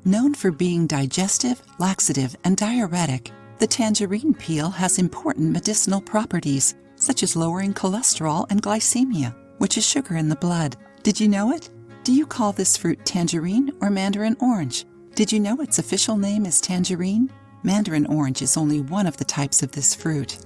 Known for being digestive, laxative, and diuretic, the tangerine peel has important medicinal properties, such as lowering cholesterol and glycemia, which is sugar in the blood. Did you know it? Do you call this fruit tangerine or mandarin orange? Did you know its official name is tangerine? Mandarin orange is only one of the types of this fruit.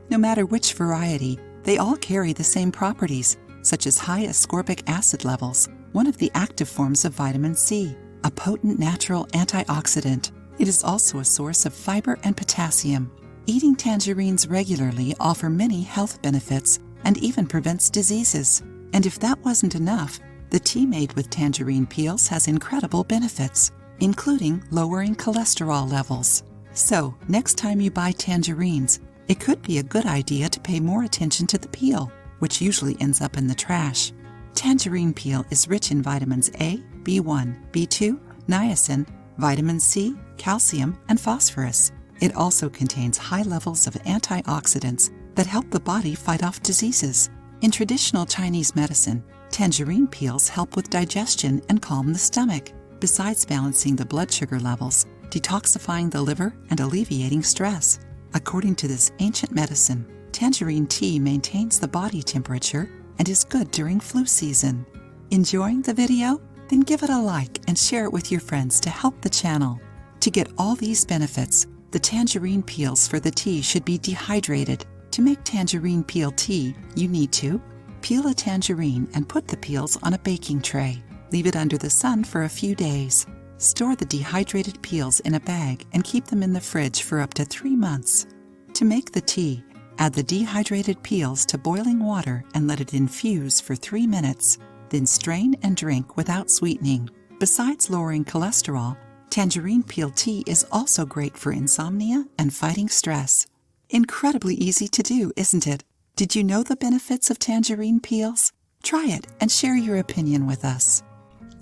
No matter which variety, they all carry the same properties, such as high ascorbic acid levels, one of the active forms of vitamin C, a potent natural antioxidant. It is also a source of fiber and potassium. Eating tangerines regularly offers many health benefits and even prevents diseases. And if that wasn't enough, the tea made with tangerine peels has incredible benefits, including lowering cholesterol levels. So, next time you buy tangerines, it could be a good idea to pay more attention to the peel, which usually ends up in the trash. Tangerine peel is rich in vitamins A, B1, B2, niacin, vitamin C, calcium, and phosphorus. It also contains high levels of antioxidants that help the body fight off diseases. In traditional Chinese medicine, tangerine peels help with digestion and calm the stomach, besides balancing the blood sugar levels, detoxifying the liver, and alleviating stress. According to this ancient medicine, tangerine tea maintains the body temperature and is good during flu season. Enjoying the video? Then give it a like and share it with your friends to help the channel. To get all these benefits, the tangerine peels for the tea should be dehydrated. To make tangerine peel tea, you need to peel a tangerine and put the peels on a baking tray. Leave it under the sun for a few days. Store the dehydrated peels in a bag and keep them in the fridge for up to 3 months. To make the tea, add the dehydrated peels to boiling water and let it infuse for 3 minutes. Then strain and drink without sweetening. Besides lowering cholesterol, tangerine peel tea is also great for insomnia and fighting stress. Incredibly easy to do, isn't it? Did you know the benefits of tangerine peels? Try it and share your opinion with us.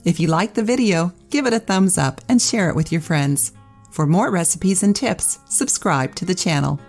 If you liked the video, give it a thumbs up and share it with your friends. For more recipes and tips, subscribe to the channel.